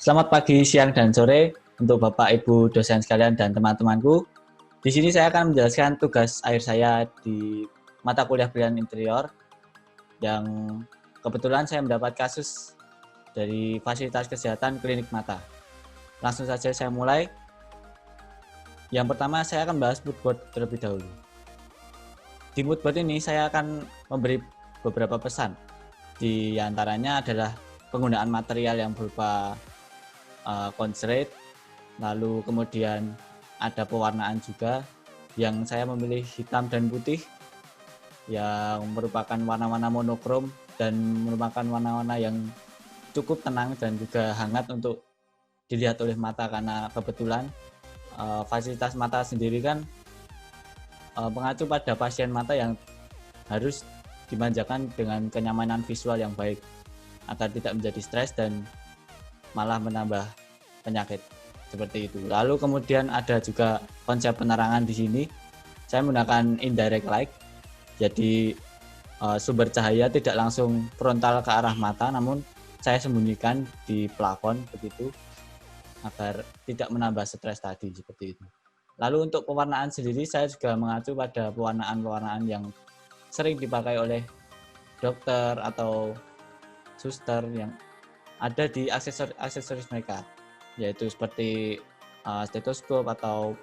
Selamat pagi, siang, dan sore untuk Bapak, Ibu, dosen sekalian, dan teman-temanku. Di sini saya akan menjelaskan tugas akhir saya di mata kuliah Brilian Interior yang kebetulan saya mendapat kasus dari fasilitas kesehatan klinik mata. Langsung saja saya mulai. Yang pertama saya akan bahas mood board terlebih dahulu. Di mood board ini saya akan memberi beberapa pesan. Di antaranya adalah penggunaan material yang berupa concentrate, lalu kemudian ada pewarnaan juga yang saya memilih hitam dan putih yang merupakan warna-warna monokrom dan merupakan warna-warna yang cukup tenang dan juga hangat untuk dilihat oleh mata, karena kebetulan fasilitas mata sendiri kan mengacu pada pasien mata yang harus dimanjakan dengan kenyamanan visual yang baik agar tidak menjadi stres dan malah menambah penyakit seperti itu. Lalu kemudian ada juga konsep penerangan di sini. Saya menggunakan indirect light, jadi sumber cahaya tidak langsung frontal ke arah mata, namun saya sembunyikan di plafon begitu agar tidak menambah stres tadi seperti itu. Lalu untuk pewarnaan sendiri saya juga mengacu pada pewarnaan-pewarnaan yang sering dipakai oleh dokter atau suster yang ada di aksesoris mereka, yaitu seperti stetoskop atau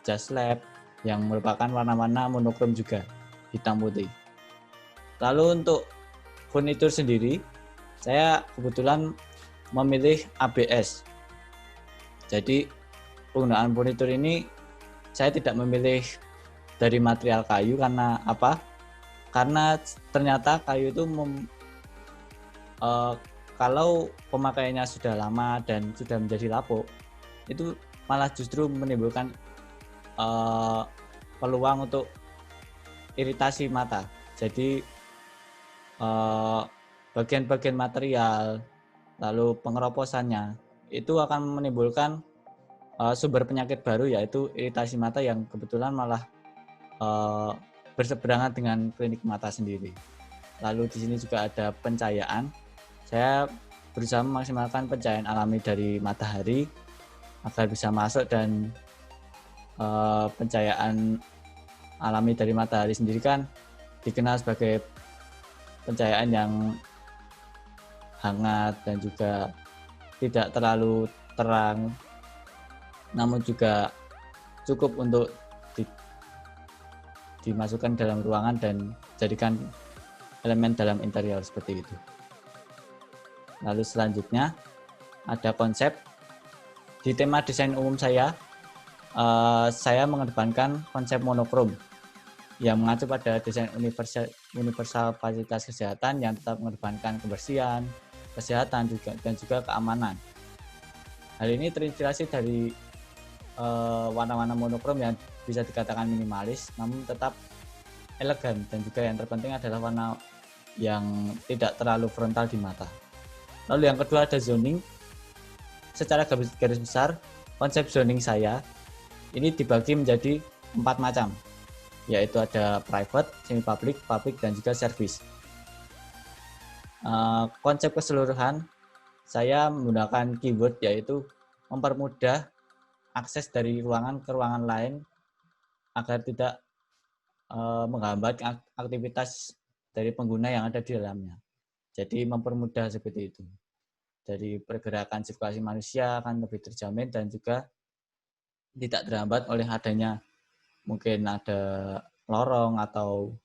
jas lab yang merupakan warna-warna monokrom juga, hitam putih. Lalu untuk furnitur sendiri, saya kebetulan memilih ABS. Jadi penggunaan furnitur ini saya tidak memilih dari material kayu karena apa? Karena ternyata kayu itu kalau pemakaiannya sudah lama dan sudah menjadi lapuk, itu malah justru menimbulkan peluang untuk iritasi mata. Jadi bagian-bagian material, lalu pengeroposannya, itu akan menimbulkan sumber penyakit baru, yaitu iritasi mata yang kebetulan malah berseberangan dengan klinik mata sendiri. Lalu di sini juga ada pencahayaan. Saya berusaha memaksimalkan pencahayaan alami dari matahari agar bisa masuk, dan pencahayaan alami dari matahari sendiri kan dikenal sebagai pencahayaan yang hangat dan juga tidak terlalu terang, namun juga cukup untuk dimasukkan dalam ruangan dan jadikan elemen dalam interior seperti itu. Lalu selanjutnya ada konsep. Di tema desain umum saya mengedepankan konsep monokrom yang mengacu pada desain universal fasilitas kesehatan yang tetap mengedepankan kebersihan, kesehatan dan juga keamanan. Hal ini terinspirasi dari warna-warna monokrom yang bisa dikatakan minimalis namun tetap elegan, dan juga yang terpenting adalah warna yang tidak terlalu frontal di mata. Lalu yang kedua ada zoning. Secara garis besar, konsep zoning saya ini dibagi menjadi 4 macam, yaitu ada private, semi-public, public, dan juga service. Konsep keseluruhan saya menggunakan keyword, yaitu mempermudah akses dari ruangan ke ruangan lain agar tidak menghambat aktivitas dari pengguna yang ada di dalamnya. Jadi mempermudah seperti itu. Dari pergerakan sirkulasi manusia akan lebih terjamin dan juga tidak terhambat oleh adanya mungkin ada lorong atau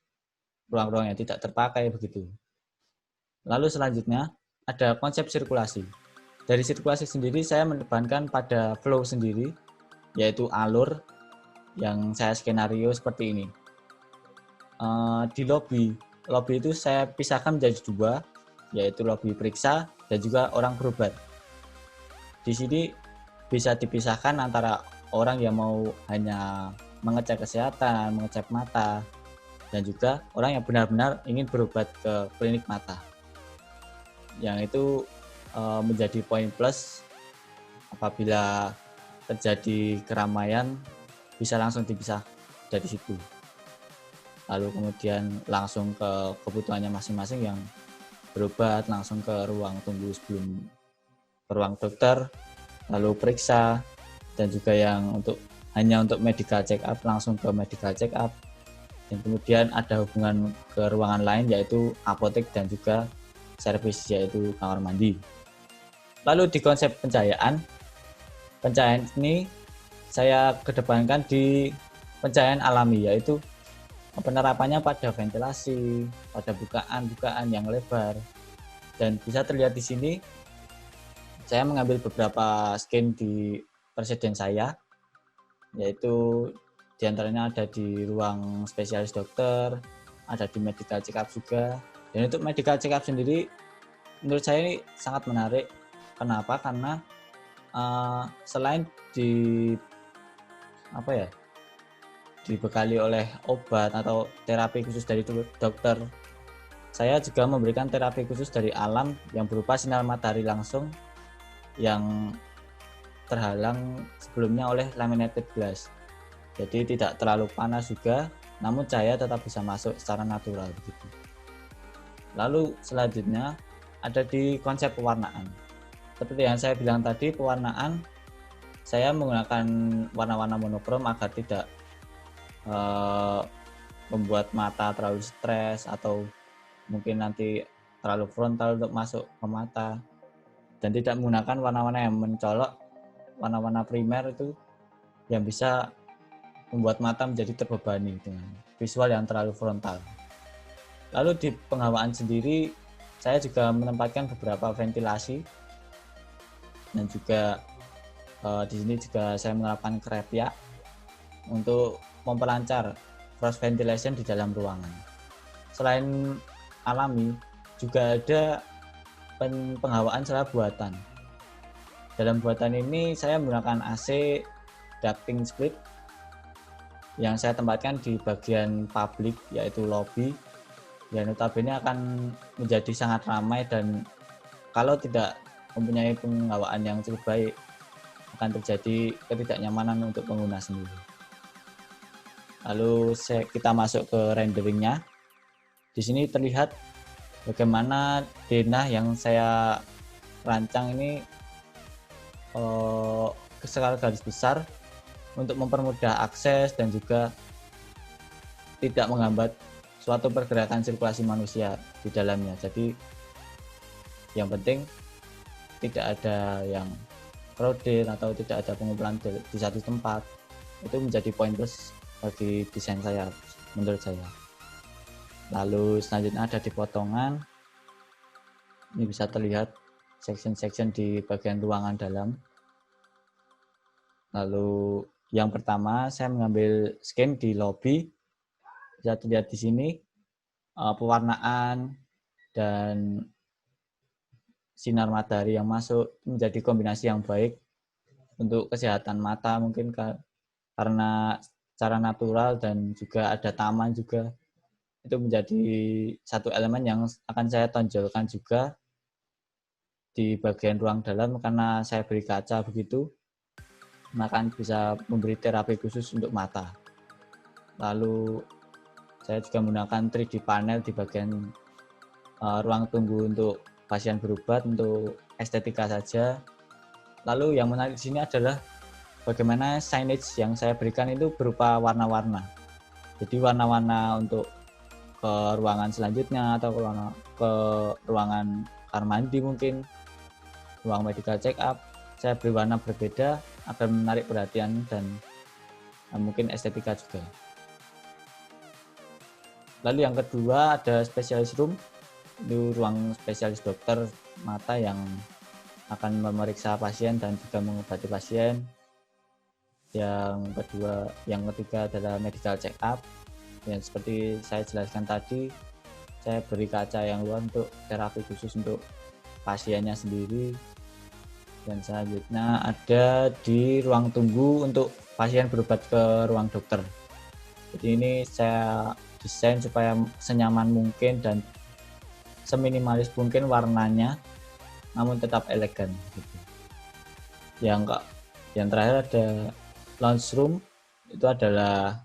ruang-ruang yang tidak terpakai begitu. Lalu selanjutnya ada konsep sirkulasi. Dari sirkulasi sendiri saya mendepankan pada flow sendiri, yaitu alur yang saya skenario seperti ini. Di lobby itu saya pisahkan menjadi 2, yaitu lobby periksa dan juga orang berobat. Di sini bisa dipisahkan antara orang yang mau hanya mengecek kesehatan, mengecek mata, dan juga orang yang benar-benar ingin berobat ke klinik mata. Yang itu menjadi poin plus apabila terjadi keramaian, bisa langsung dipisah dari situ. Lalu kemudian langsung ke kebutuhannya masing-masing, yang berobat langsung ke ruang tunggu sebelum ke ruang dokter, lalu periksa, dan juga yang hanya untuk medical check up langsung ke medical check up. Dan kemudian ada hubungan ke ruangan lain yaitu apotek dan juga servis yaitu kamar mandi. Lalu di konsep pencahayaan ini saya kedepankan di pencahayaan alami, yaitu penerapannya pada ventilasi, pada bukaan-bukaan yang lebar. Dan bisa terlihat di sini, saya mengambil beberapa scan di presiden saya, yaitu diantaranya ada di ruang spesialis dokter, ada di medical check up juga. Dan untuk medical check up sendiri, menurut saya ini sangat menarik. Kenapa? Karena selain dibekali oleh obat atau terapi khusus dari dokter, saya juga memberikan terapi khusus dari alam yang berupa sinar matahari langsung yang terhalang sebelumnya oleh laminated glass. Jadi tidak terlalu panas juga, namun cahaya tetap bisa masuk secara natural begitu. Lalu selanjutnya ada di konsep pewarnaan. Seperti yang saya bilang tadi, pewarnaan saya menggunakan warna-warna monokrom agar tidak membuat mata terlalu stres atau mungkin nanti terlalu frontal untuk masuk ke mata, dan tidak menggunakan warna-warna yang mencolok, warna-warna primer itu yang bisa membuat mata menjadi terbebani dengan visual yang terlalu frontal. Lalu di penghawaan sendiri saya juga menempatkan beberapa ventilasi, dan juga di sini juga saya menerapkan krepia untuk memperlancar cross ventilation di dalam ruangan. Selain alami, juga ada penghawaan secara buatan. Dalam buatan ini saya menggunakan AC ducting split yang saya tempatkan di bagian publik yaitu lobby, yang notabene akan menjadi sangat ramai dan kalau tidak mempunyai penghawaan yang cukup baik akan terjadi ketidaknyamanan untuk pengguna sendiri. Lalu kita masuk ke renderingnya. Di sini terlihat bagaimana denah yang saya rancang ini skala garis besar untuk mempermudah akses dan juga tidak menghambat suatu pergerakan sirkulasi manusia di dalamnya. Jadi yang penting tidak ada yang crowded atau tidak ada pengumpulan di satu tempat. Itu menjadi poin plus bagi desain saya, menurut saya. Lalu selanjutnya ada di potongan. Ini bisa terlihat section-section di bagian ruangan dalam. Lalu yang pertama saya mengambil scan di lobby. Bisa terlihat di sini pewarnaan dan sinar matahari yang masuk menjadi kombinasi yang baik untuk kesehatan mata, mungkin karena secara natural, dan juga ada taman juga. Itu menjadi satu elemen yang akan saya tonjolkan juga di bagian ruang dalam, karena saya beri kaca begitu, maka bisa memberi terapi khusus untuk mata. Lalu saya juga menggunakan 3D panel di bagian ruang tunggu untuk pasien berobat, untuk estetika saja. Lalu yang menarik di sini adalah bagaimana signage yang saya berikan itu berupa warna-warna. Jadi warna-warna untuk ke ruangan selanjutnya atau ke ruangan kamar mandi, mungkin ruang medical check up, saya beri warna berbeda agar menarik perhatian dan mungkin estetika juga. Lalu yang kedua ada specialist room, itu ruang spesialis dokter mata yang akan memeriksa pasien dan juga mengobati pasien. Yang ketiga adalah medical check up. Yang seperti saya jelaskan tadi, saya beri kaca yang luas untuk terapi khusus untuk pasiennya sendiri. Dan selanjutnya ada di ruang tunggu untuk pasien berobat ke ruang dokter. Jadi ini saya desain supaya senyaman mungkin dan seminimalis mungkin warnanya, namun tetap elegan gitu. Yang terakhir ada lounge room, itu adalah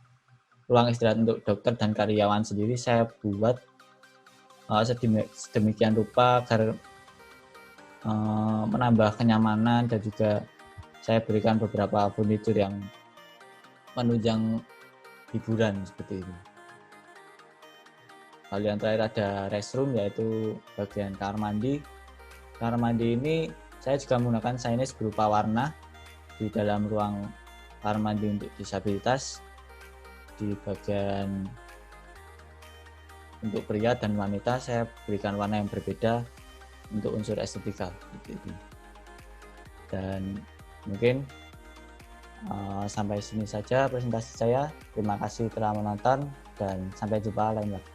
ruang istirahat untuk dokter dan karyawan sendiri. Saya buat sedemikian rupa agar menambah kenyamanan, dan juga saya berikan beberapa furnitur yang menunjang hiburan seperti itu. Lalu yang terakhir ada restroom, yaitu bagian kamar mandi. Kamar mandi ini saya juga menggunakan signage berupa warna di dalam ruang kamar mandi untuk disabilitas. Di bagian untuk pria dan wanita saya berikan warna yang berbeda untuk unsur estetika. Dan mungkin sampai sini saja presentasi saya. Terima kasih telah menonton dan sampai jumpa lain waktu.